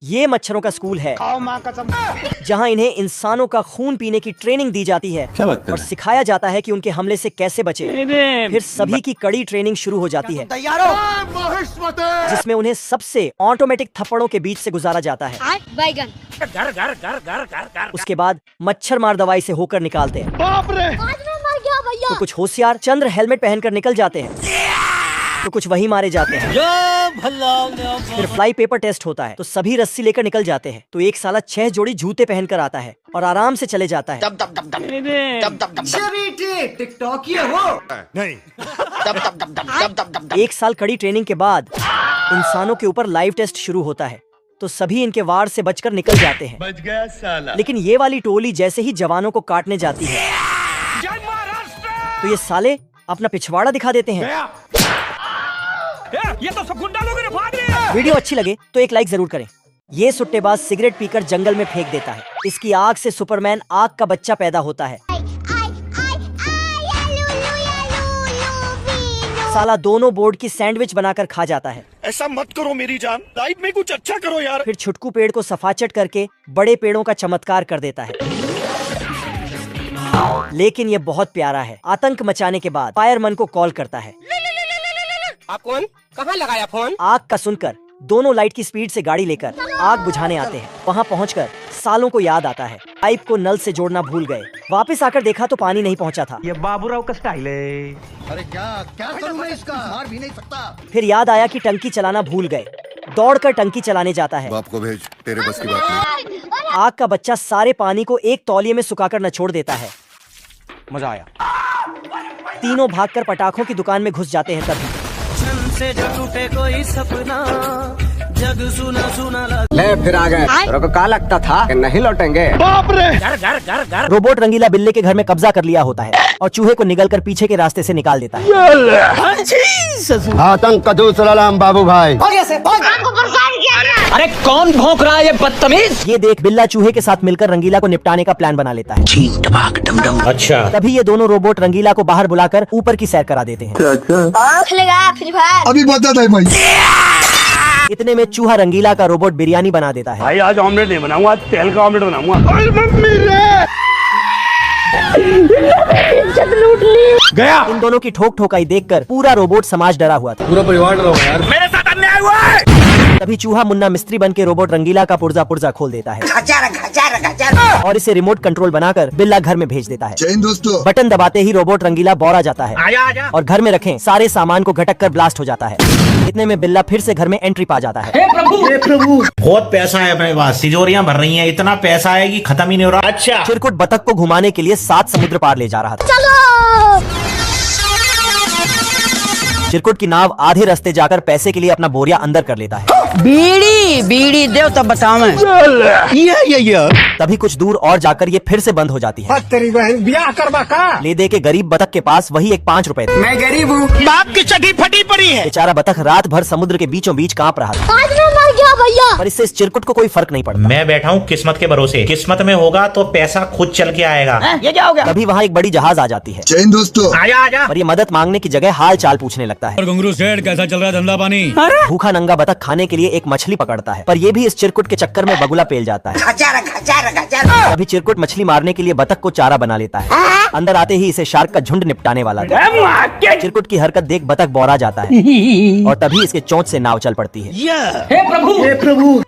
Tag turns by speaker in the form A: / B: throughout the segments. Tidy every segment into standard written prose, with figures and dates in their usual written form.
A: ये मच्छरों का स्कूल है जहाँ इन्हें इंसानों का खून पीने की ट्रेनिंग दी जाती है और सिखाया जाता है कि उनके हमले से कैसे बचे। फिर सभी की कड़ी ट्रेनिंग शुरू हो जाती है जिसमें उन्हें सबसे ऑटोमेटिक थप्पड़ों के बीच से गुजारा जाता है। उसके बाद मच्छर मार दवाई से होकर निकालते हैं। तो कुछ होशियार चंद्र हेलमेट पहनकर निकल जाते हैं, तो कुछ वही मारे जाते हैं। फिर फ्लाई पेपर टेस्ट होता है, तो सभी रस्सी लेकर निकल जाते हैं। तो एक साला 6 जोड़ी जूते पहनकर आता है और आराम से चले जाता है। एक साल कड़ी ट्रेनिंग के बाद इंसानों के ऊपर लाइव टेस्ट शुरू होता है, तो सभी इनके वार से बचकर निकल जाते हैं।
B: बच गया साला।
A: लेकिन ये वाली टोली जैसे ही जवानों को काटने जाती है तो ये साले अपना पिछवाड़ा दिखा देते हैं।
C: ये तो सब गुंडा लोग भाग रहे हैं।
A: वीडियो अच्छी लगे तो एक लाइक जरूर करें। ये सुट्टेबाज सिगरेट पीकर जंगल में फेंक देता है। इसकी आग से सुपरमैन आग का बच्चा पैदा होता है। साला दोनों बोर्ड की सैंडविच बनाकर खा जाता है।
D: ऐसा मत करो मेरी जान, लाइफ में कुछ अच्छा करो यार।
A: फिर छुटकू पेड़ को सफाचट करके बड़े पेड़ों का चमत्कार कर देता है। लेकिन ये बहुत प्यारा है। आतंक मचाने के बाद फायरमैन को कॉल करता है।
C: आप कौन? कहाँ लगाया फोन?
A: आग का सुनकर दोनों लाइट की स्पीड से गाड़ी लेकर आग बुझाने आते हैं। वहाँ पहुंचकर सालों को याद आता है पाइप को नल से जोड़ना भूल गए। वापस आकर देखा तो पानी नहीं पहुंचा था।
C: ये बाबूराव का स्टाइल है।
E: अरे क्या करूं मैं इसका? मार भी नहीं सकता।
A: फिर याद आया कि टंकी चलाना भूल गए। दौड़कर टंकी चलाने जाता है।
E: बाप को भेज, तेरे बस की बात नहीं।
A: आग का बच्चा सारे पानी को एक तौलिए में सुखाकर नचोड़ देता है।
C: मजा आया।
A: तीनों भागकर पटाखों की दुकान में घुस जाते हैं। तभी
F: से जो टूटे कोई सपना, जग सुना सुना लगा।
C: ले फिर आ गए। तेरे को क्या लगता था कि नहीं लौटेंगे?
D: बाप रे।
C: घर
A: रोबोट रंगीला बिल्ले के घर में कब्जा कर लिया होता है और चूहे को निगलकर पीछे के रास्ते से निकाल देता है।
E: आतंक का दूसरा नाम बाबू भाई।
F: अरे कौन भौंक रहा है ये बदतमीज?
A: ये देख बिल्ला चूहे के साथ मिलकर रंगीला को निपटाने का प्लान बना लेता है।
F: अच्छा
A: तभी ये दोनों रोबोट रंगीला को बाहर बुलाकर ऊपर की सैर करा देते हैं।
E: अभी बता था भाई।
A: इतने में चूहा रंगीला का रोबोट बिरयानी बना देता है।
D: भाई आज ऑमलेट नहीं बनाऊंगा, आज तेल का ऑमलेट बनाऊंगा। गया।
A: इन दोनों की ठोक ठोकाई देखकर पूरा रोबोट समाज डरा हुआ था।
E: पूरा परिवार डरा हुआ यार।
D: मेरे साथ अन्याय हुआ है।
A: तभी चूहा मुन्ना मिस्त्री बन के रोबोट रंगीला का पुर्जा पुर्जा खोल देता है और इसे रिमोट कंट्रोल बनाकर बिल्ला घर में भेज देता है।
E: जय हिंद दोस्तों।
A: बटन दबाते ही रोबोट रंगीला बौरा जाता है
D: आजा।
A: और घर में रखे सारे सामान को घटक कर ब्लास्ट हो जाता है। इतने में बिल्ला फिर से घर में एंट्री पा जाता है।
G: बहुत पैसा है अपने पास, तिजोरियां भर रही हैं, इतना पैसा है कि खत्म ही नहीं हो रहा।
D: अच्छा।
A: चिरकुट बतख को घुमाने के लिए 7 समुद्र पार ले जा रहा था। चिरकुट की नाव आधे रास्ते जाकर पैसे के लिए अपना बोरिया अंदर कर लेता है।
F: बीड़ी दे तब बताओ।
A: तभी कुछ दूर और जाकर ये फिर से बंद हो जाती है।
D: तेरी बहन ब्याह करवा का।
A: ले दे के गरीब बतख के पास वही एक 5 रुपए थे।
F: मैं गरीब हूँ।
D: बाप की चटी फटी पड़ी है।
A: बेचारा बतख रात भर समुद्र के बीचों बीच कांप रहा था।
H: आज मैं मर गया भैया।
A: पर इससे इस चिरकुट को कोई फर्क नहीं पड़ता।
G: मैं बैठा हूँ किस्मत के भरोसे, किस्मत में होगा तो पैसा खुद चल के आएगा।
F: ये क्या हो गया?
A: तभी वहाँ एक बड़ी जहाज आ जाती है
E: जय हिंद दोस्तों।
D: आजा।
A: और ये मदद मांगने की जगह हाल चाल पूछने लगता है।
C: घुंगरू सेठ कैसा चल रहा है धंधा पानी?
A: भूखा नंगा बतख खाने के लिए एक मछली पकड़ता है, पर ये भी इस चिरकुट के चक्कर में बगुला पेल जाता है। तभी चिरकुट मछली मारने के लिए बतख को चारा बना लेता है। अंदर आते ही इसे शार्क का झुंड निपटाने वाला था। चिरकुट की हरकत देख बतख बौरा जाता है और तभी इसके चोंच से नाव चल पड़ती है।
F: हे प्रभु।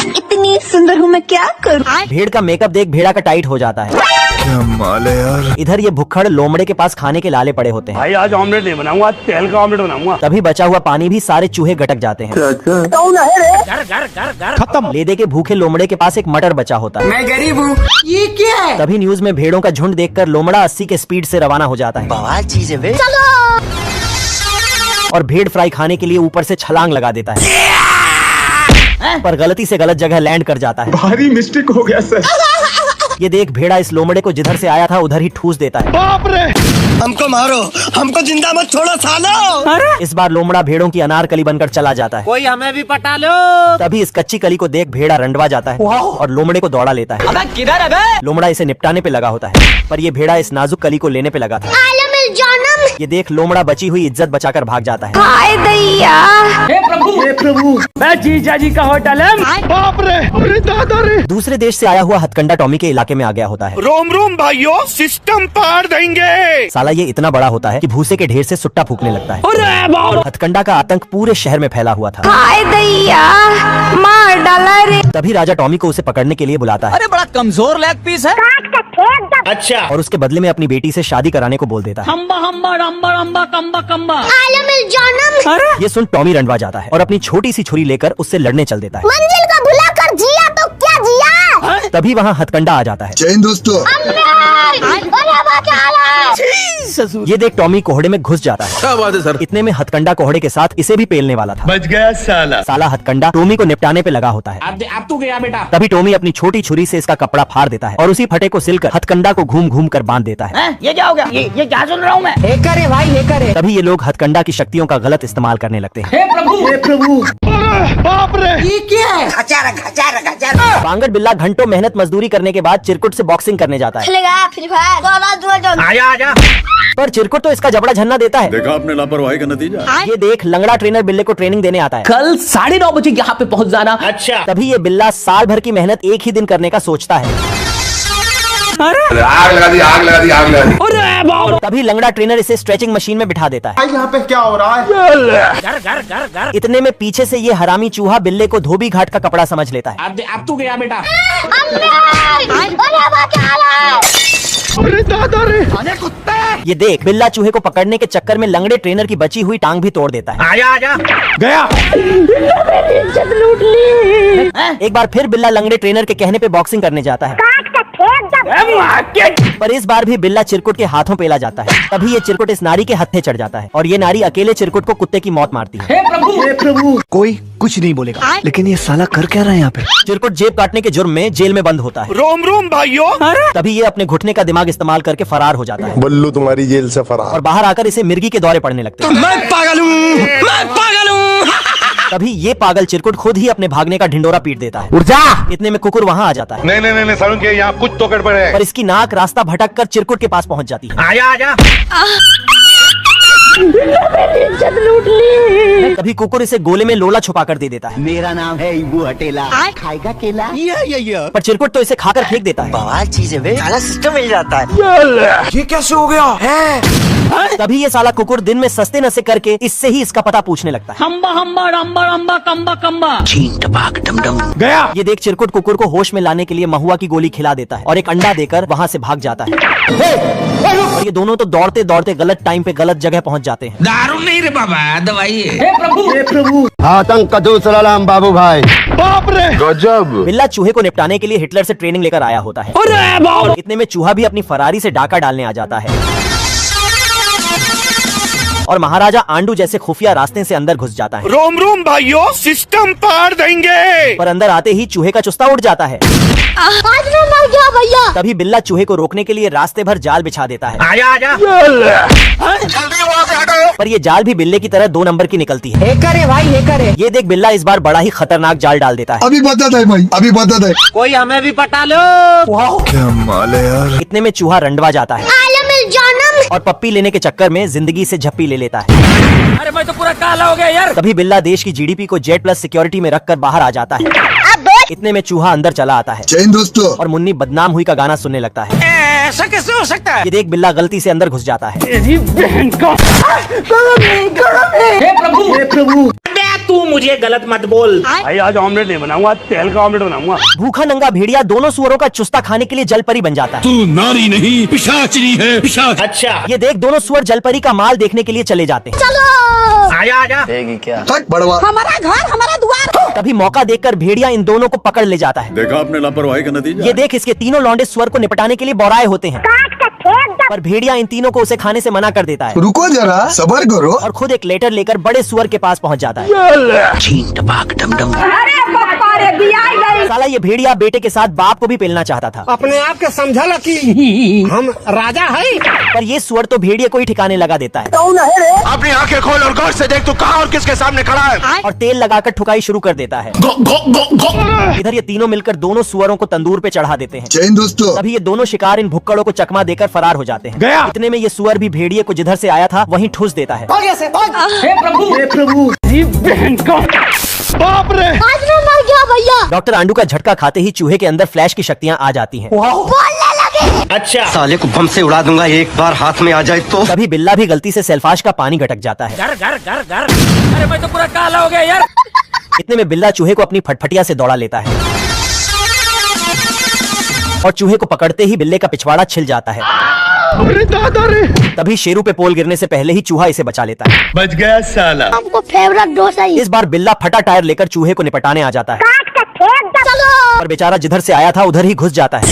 H: इतनी सुंदर हूँ मैं क्या करूँ?
A: भेड़ का मेकअप देख भेड़ा का टाइट हो जाता है।
E: क्या माल है यार।
A: इधर ये भुक्खड़ लोमड़े के पास खाने के लाले पड़े होते हैं।
D: भाई आज ऑमलेट नहीं बनाऊंगा, आज तेल का ऑमलेट बनाऊंगा।
A: तभी बचा हुआ पानी भी सारे चूहे गटक जाते हैं।
D: खत्म।
A: ले दे के भूखे लोमड़े के पास एक मटर बचा होता है।
F: मैं गरीब हूँ। ये क्या है?
A: तभी न्यूज में भेड़ों का झुंड देखकर लोमड़ा 80 के स्पीड से रवाना हो जाता है।
F: बवाल चीज है बे।
A: और भेड़ फ्राई खाने के लिए ऊपर से छलांग लगा देता है, पर गलती से गलत जगह लैंड कर जाता है।
D: भारी मिस्टेक हो गया सर।
A: ये देख भेड़ा इस लोमड़े को जिधर से आया था उधर ही ठूस देता है।
D: बाप रे।
E: हमको मारो, हमको जिंदा मत छोड़ो सालो।
A: इस बार लोमड़ा भेड़ों की अनारकली बनकर चला जाता है।
F: कोई हमें भी पटा लो।
A: तभी इस कच्ची कली को देख भेड़ा रंडवा जाता है और लोमड़े को दौड़ा लेता है।
F: अबे किधर है बे?
A: लोमड़ा इसे निपटाने पे लगा होता है, पर ये भेड़ा इस नाजुक कली को लेने पे लगा था। ये देख लोमड़ा बची हुई इज्जत बचाकर भाग जाता है।
H: हाय दैया।
D: मैं जीजा जी का होटल है। बाप रे, अरे दादा रे।
A: दूसरे देश से आया हुआ हथकंडा टॉमी के इलाके में आ गया होता है।
D: रोम रोम भाइयों, सिस्टम पार देंगे।
A: साला ये इतना बड़ा होता है कि भूसे के ढेर से सुट्टा फूकने लगता है। हथकंडा का आतंक पूरे शहर में फैला हुआ था।
H: हाय दैया, मार डाला रे।
A: तभी राजा टॉमी को उसे पकड़ने के लिए बुलाता है।
C: अरे बड़ा कमजोर लेग पीस है। अच्छा।
A: और उसके बदले में अपनी बेटी से शादी कराने को बोल देता है।
C: हम्बा हम्बा रम्बा रम्बा कम्बा कम्बा।
H: आलम जानम।
A: ये सुन टॉमी रंडवा जाता है और अपनी छोटी सी छुरी लेकर उससे लड़ने चल देता है।
H: मंजिल का भुला कर जिया तो क्या जिया।
A: तभी वहाँ हथकंडा आ जाता है।
E: जय हिंद दोस्तों।
A: ये देख टॉमी कोहड़े में घुस जाता है।
C: क्या बात है सर।
A: इतने में हथकंडा कोहड़े के साथ इसे भी पेलने वाला था।
D: बच गया साला।
A: साला हथकंडा टॉमी को निपटाने पे लगा होता है।
C: अब तू गया बेटा।
A: तभी टॉमी अपनी छोटी छुरी से इसका कपड़ा फाड़ देता है और उसी फटे को सिलकर हथकंडा को घूम घूम कर बांध देता है।
C: ये क्या हो गया? ये क्या सुन रहा हूँ मैं? हे करे भाई, हे करे।
A: तभी ये लोग हथकंडा की शक्तियों का गलत इस्तेमाल करने लगते हैं।
C: हे प्रभु, हे प्रभु।
D: बाप रे।
C: ये क्या है?
A: बांगड़ बिल्ला घंटों मेहनत मजदूरी करने के बाद चिरकुट से बॉक्सिंग करने जाता है।
H: खेलेगा फ्री फायर।
C: आजा आजा।
A: पर चिरकुट तो इसका जबड़ा झन्ना देता है।
B: देखा आपने लापरवाही का नतीजा।
A: ये देख लंगड़ा ट्रेनर बिल्ले को ट्रेनिंग देने आता है।
C: कल 9:30 बजे यहाँ पे पहुँच जाना। अच्छा।
A: तभी ये बिल्ला साल भर की मेहनत एक ही दिन करने का सोचता है।
B: आग लगा दी, आग लगा दी, आग लगा दी।
C: अरे बाप।
A: तभी लंगड़ा ट्रेनर इसे स्ट्रेचिंग मशीन में बिठा देता है।
D: यहाँ पे क्या हो रहा है?
C: घर घर घर घर।
A: इतने में पीछे से ये हरामी चूहा बिल्ले को धोबी घाट का कपड़ा समझ लेता है।
C: अब तू गया बेटा।
D: अरे दादा रे।
A: ये देख बिल्ला चूहे को पकड़ने के चक्कर में लंगड़े ट्रेनर की बची हुई टांग भी तोड़ देता है।
C: आजा आजा।
D: गया।
A: एक बार फिर बिल्ला लंगड़े ट्रेनर के कहने पे बॉक्सिंग करने जाता है। पर इस बार भी बिल्ला चिरकुट के हाथों पेला जाता है। तभी ये चिरकुट इस नारी के हत्थे चढ़ जाता है और ये नारी अकेले चिरकुट को कुत्ते की मौत मारती है।
C: हे प्रभु, हे प्रभु।
E: कोई कुछ नहीं बोलेगा, लेकिन ये साला कर क्या रहा है यहाँ पे?
A: चिरकुट जेब काटने के जुर्म में जेल में बंद होता है।
D: रोम रोम भाइयों।
A: तभी ये अपने घुटने का दिमाग इस्तेमाल करके फरार हो जाता है
B: बल्लू तुम्हारी जेल से फरार।
A: और बाहर आकर इसे मिर्गी के दौरे पड़ने लगते हैं।
E: मैं पागल हूँ, मैं पागल हूँ।
A: तभी ये पागल चिरकुट खुद ही अपने भागने का ढिंडोरा पीट देता है। उर्जा। इतने में कुकुर वहाँ आ जाता है।
B: नहीं सारुण के यहाँ कुछ तो गड़बड़ है।
A: पर इसकी नाक रास्ता भटक कर चिरकुट के पास पहुँच जाती है।
C: आजा आजा।
A: तभी कुकुर इसे गोले में लोला छुपा कर दे देता है।
E: मेरा नाम है इबू हटेला। खाएगा केला?
A: पर चिरकुट तो इसे खाकर फेंक देता है।
E: बवाल चीज है, साला सिस्टम मिल जाता है।
D: ये कैसे हो गया है?
A: तभी ये साला कुकुर दिन में सस्ते नशे करके इससे ही इसका पता पूछने लगता है।
C: हम्बा हम्बा रम्बा रम्बा कम्बा कम्बा।
D: गया।
A: ये देख चिरकुट कुकुर को होश में लाने के लिए महुआ की गोली खिला देता है और एक अंडा देकर वहाँ से भाग जाता है। और ये दोनों तो दौड़ते दौड़ते गलत टाइम पे गलत जगह पहुँच जाते हैं।
C: दारू नहीं रे बाबा, दवाई है। हे प्रभु, हे प्रभु।
E: आतंक का दूसरा नाम बाबू भाई।
D: बाप रे।
B: गजब।
A: बिल्ला चूहे को निपटाने के लिए हिटलर से ट्रेनिंग लेकर आया होता है।
C: अरे बाप।
A: इतने में चूहा भी अपनी फरारी से डाका डालने आ जाता है और महाराजा आंडू जैसे खुफिया रास्ते से अंदर घुस जाता है।
D: रोम रोम भाइयों, सिस्टम पार देंगे।
A: पर अंदर आते ही चूहे का चुस्ता उड़ जाता है।
H: आज मैं मर गया भैया।
A: तभी बिल्ला चूहे को रोकने के लिए रास्ते भर जाल बिछा देता है।
C: आजा आजा।
A: पर ये जाल भी बिल्ले की तरह 2 नंबर की निकलती है।
C: हे करे भाई, हे करे।
A: ये देख बिल्ला इस बार बड़ा ही खतरनाक जाल डाल देता है।
E: अभी बता दे भाई, अभी बता दे।
C: कोई हमें भी पटा लो।
E: क्या माल है यार।
A: इतने में चूहा रंडवा जाता है
H: आलम जानम।
A: और पप्पी लेने के चक्कर में जिंदगी से झप्पी ले लेता है।
C: अरे मैं तो पूरा काला हो गया यार।
A: तभी बिल्ला देश की जीडीपी को जेड प्लस सिक्योरिटी में रखकर बाहर आ जाता है। इतने में चूहा अंदर चला आता है।
E: जय हिंद दोस्तों।
A: और मुन्नी बदनाम हुई का गाना सुनने लगता है।
C: ऐसा कैसे हो सकता है?
A: ये देख बिल्ला गलती से अंदर घुस जाता है।
C: हे प्रभु, हे प्रभु। तू मुझे गलत मत बोल।
D: भाई आज ऑमलेट नहीं बनाऊंगा, तेल का ऑमलेट बनाऊंगा।
A: भूखा नंगा भेड़िया दोनों सुअरों का चुस्ता खाने के लिए जलपरी बन जाता है।
B: तू नारी नहीं पिशाचनी है, पिशाच।
C: अच्छा।
A: ये देख दोनों सुअर जलपरी का माल देखने के लिए चले जाते हैं।
H: चलो।
C: आजा आजा।
E: बड़वा।
H: हमारा घर हमारा द्वार।
A: तभी मौका देखकर भेड़िया इन दोनों को पकड़ ले जाता है।
B: देखा आपने लापरवाही का नतीजा।
A: ये देख इसके तीनों लौंडे सुअर को निपटाने के लिए बौराए होते हैं। पर भेड़िया इन तीनों को उसे खाने से मना कर देता है
E: रुको जरा, सबर करो।
A: और खुद एक लेटर लेकर बड़े सुअर के पास पहुंच जाता है।
H: अरे पापा अरे दिया नहीं।
A: साला ये भेड़िया बेटे के साथ बाप को भी पेलना चाहता था,
E: अपने आप के समझा कि हम राजा है।
A: पर ये सुअर तो भेड़िए को ही ठिकाने लगा देता है
B: अपनी आंखें खोल और गौर से देख तू कहाँ और किसके सामने खड़ा है।
A: और तेल लगाकर ठुकाई शुरू कर देता है। इधर ये तीनों मिलकर दोनों सुअरों को तंदूर पे चढ़ा देते हैं।
E: दोस्तों
A: तभी ये दोनों शिकार इन भुक्कड़ों को चकमा देकर फरार हो जाते हैं। इतने में ये सुअर भी भेड़िए को जिधर से आया था वहीं ठूस देता है।
D: हे प्रभु जी बहन का बाप रे।
H: आज मैं मर गया भैया।
A: डॉक्टर आंडू का झटका खाते ही चूहे के अंदर फ्लैश की शक्तियाँ आ जाती हैं।
H: बोलने लगे।
G: अच्छा
E: साले को बम से उड़ा दूंगा एक बार हाथ में आ जाए तो।
A: तभी बिल्ला भी गलती से सेल्फाश का पानी गटक जाता है।
C: अरे मैं तो पूरा काला हो गया यार।
A: इतने में बिल्ला चूहे को अपनी फटफटिया से दौड़ा लेता है और चूहे को पकड़ते ही बिल्ले का पिछवाड़ा छिल जाता है।
D: अरे दादा रे।
A: तभी शेरू पे पोल गिरने से पहले ही चूहा इसे बचा लेता है।
D: बच गया साला।
H: हमको फेवरेट डोसा ही।
A: इस बार बिल्ला फटा टायर लेकर चूहे को निपटाने आ जाता है,
H: काट के फेंक दो। चलो।
A: पर बेचारा जिधर से आया था उधर ही घुस जाता है।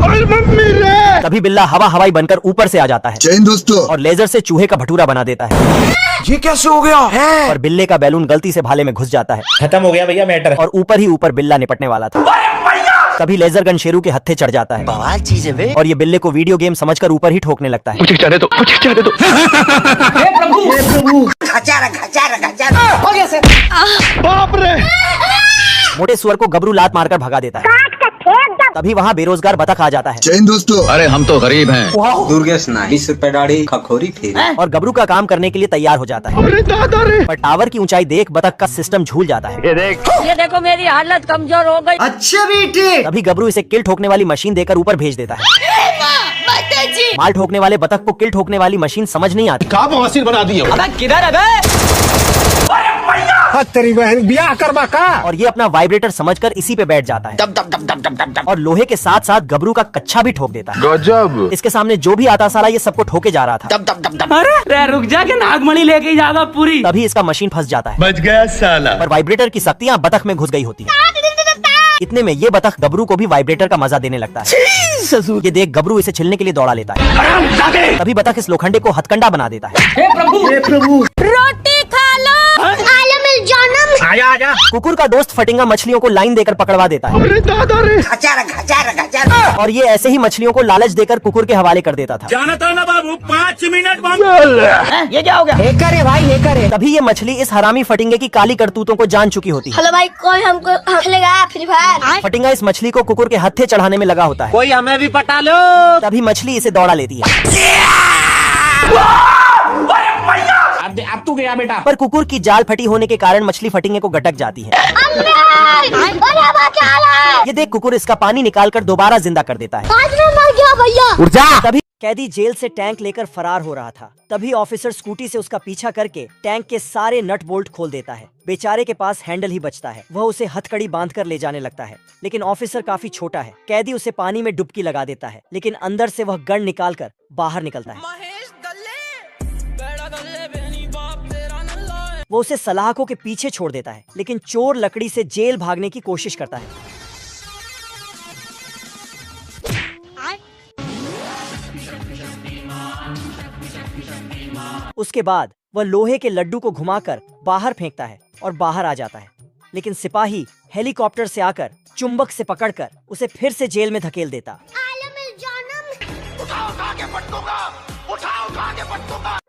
D: अरे मम्मी रे।
A: तभी बिल्ला हवाई बनकर ऊपर से आ जाता है
E: दोस्तों
A: और लेजर से चूहे का भटूरा बना देता है।
B: ये कैसे हो गया है?
A: और बिल्ले का बैलून गलती से भाले में घुस जाता है
G: खत्म हो गया भैया मैटर।
A: और ऊपर ही ऊपर बिल्ला निपटने वाला था। तभी लेजर गन शेरू के हत्थे चढ़ जाता है।
E: बवाल चीज है बे।
A: और ये बिल्ले को वीडियो गेम समझकर ऊपर ही ठोकने लगता है।
D: मुझे जाने दो, मुझे जाने दो।
C: हे प्रभु
D: बाप रे।
A: मोटे सुअर को गबरू लात मारकर भगा देता है।
H: काट के फेंक दो।
A: तभी वहाँ बेरोजगार बतख आ जाता है
E: दोस्तों
I: अरे हम तो गरीब हैं।
E: दुर्गेश ना 20 रुपए दाढ़ी खखोरी फिर।
A: और गबरू का काम करने के लिए तैयार हो जाता है।
D: अरे दादा रे।
A: पर टावर की ऊंचाई देख बतख का सिस्टम झूल जाता है।
C: ये देखो मेरी हालत कमजोर हो गई।
E: अच्छा बेटे।
A: तभी गबरू इसे किल ठोकने वाली मशीन देकर ऊपर भेज देता है। माल ठोकने वाले बतख को किल ठोकने वाली मशीन समझ नहीं आती।
D: का बवासीर बना दिया।
C: अबे किधर है बे?
E: तेरी बहन ब्याह करवा का।
A: और ये अपना वाइब्रेटर समझकर इसी पे बैठ जाता है और लोहे के साथ साथ गबरू का कच्छा भी ठोक देता है।
B: गजब।
A: इसके सामने जो भी आता साला ये सबको ठोके जा रहा था।
C: अरे रुक जा के नागमणि लेके जाएगा पूरी।
A: तभी इसका मशीन फंस जाता है।
D: बच गया साला।
A: पर वाइब्रेटर की शक्तियाँ बतख में घुस गई होती है। इतने में ये बतख गबरू को भी वाइब्रेटर का मजा देने लगता है। ये देख गबरू इसे छिलने के लिए दौड़ा लेता है। तभी बतख इस लोखंडे को हथकंडा बना देता है।
C: हे प्रभु
H: रोटी खा लो। आलम जानम।
G: आजा।
A: कुकुर का दोस्त फटिंगा मछलियों को लाइन देकर पकड़वा देता है।
D: अरे दादा रे।
A: और ये ऐसे ही मछलियों को लालच देकर कुकुर के हवाले कर देता था।
G: जाना था ना बाबू 5 मिनट।
C: ये क्या हो गया?
H: हैकर है भाई, हैकर है।
A: तभी ये मछली इस हरामी फटिंगे की काली करतूतों को जान चुकी होती है।
H: हेलो भाई, कोई हमको खेलेगा फ्री फायर?
A: फटिंगा इस मछली को कुकुर के हत्थे चढ़ाने में लगा होता है।
C: कोई हमें भी पटा लो।
A: तभी मछली इसे दौड़ा लेती है।
C: अब तू गया बेटा।
A: पर कुकुर की जाल फटी होने के कारण मछली फटिंगे को गटक जाती है। ये देख कुकुर इसका पानी निकालकर दोबारा जिंदा कर देता है।
H: आज मैं मर गया भैया।
A: तभी कैदी जेल से टैंक लेकर फरार हो रहा था। तभी ऑफिसर स्कूटी से उसका पीछा करके टैंक के सारे नट बोल्ट खोल देता है। बेचारे के पास हैंडल ही बचता है। वह उसे हथकड़ी बांधकर ले जाने लगता है, लेकिन ऑफिसर काफी छोटा है। कैदी उसे पानी में डुबकी लगा देता है, लेकिन अंदर से वह गन निकालकर बाहर निकलता है। वो उसे सलाखों के पीछे छोड़ देता है, लेकिन चोर लकड़ी से जेल भागने की कोशिश करता है। उसके बाद वह लोहे के लड्डू को घुमाकर बाहर फेंकता है और बाहर आ जाता है, लेकिन सिपाही हेलीकॉप्टर से आकर चुंबक से पकड़कर उसे फिर से जेल में धकेल देता।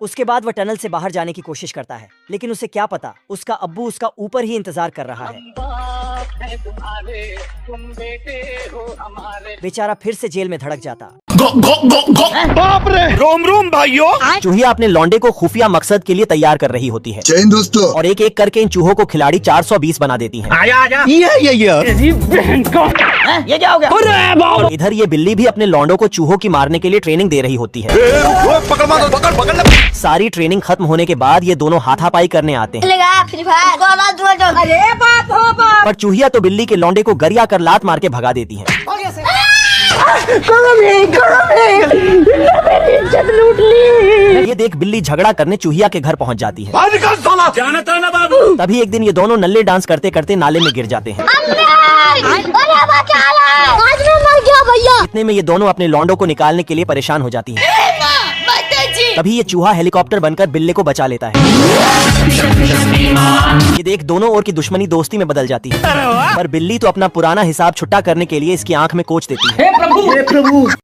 A: उसके बाद वह टनल से बाहर जाने की कोशिश करता है, लेकिन उसे क्या पता उसका अब्बू उसका ऊपर ही इंतजार कर रहा है। बेचारा फिर से जेल में धड़क जाता।
D: बाप रे।
E: रोम रोम भाइयों।
A: चूहिया अपने लौंडे को खुफिया मकसद के लिए तैयार कर रही होती है।
E: जय दोस्तों।
A: और एक एक करके इन चूहों को खिलाड़ी 420 बना देती हैं।
G: आजा।
D: जी बहन का।
C: ये क्या हो गया?
A: और इधर ये बिल्ली भी अपने लौंडों को चूहों की मारने के लिए ट्रेनिंग दे रही होती है।
B: पकड़।
A: सारी ट्रेनिंग खत्म होने के बाद ये दोनों हाथापाई करने आते हैं।
H: खेलेगा फ्री फायर? अरे बाप हो बाप।
A: पर चूहिया तो बिल्ली के लौंडे को गरिया कर लात मार के भगा देती है।
H: लूट ली।
A: ये देख बिल्ली झगड़ा करने चूहिया के घर पहुंच जाती है।
G: जाना था ना बाबू।
A: तभी एक दिन ये दोनों नल्ले डांस करते करते नाले में गिर जाते हैं।
H: आज मैं मर गया भैया।
A: इतने में ये दोनों अपने लौंडों को निकालने के लिए परेशान हो जाती हैं। तभी ये चूहा हेलीकॉप्टर बनकर बिल्ली को बचा लेता है। ये देख, दोनों ओर की दुश्मनी दोस्ती में बदल जाती है, पर बिल्ली तो अपना पुराना हिसाब छुट्टा करने के लिए इसकी आंख में कोच देती है।
D: हे प्रभु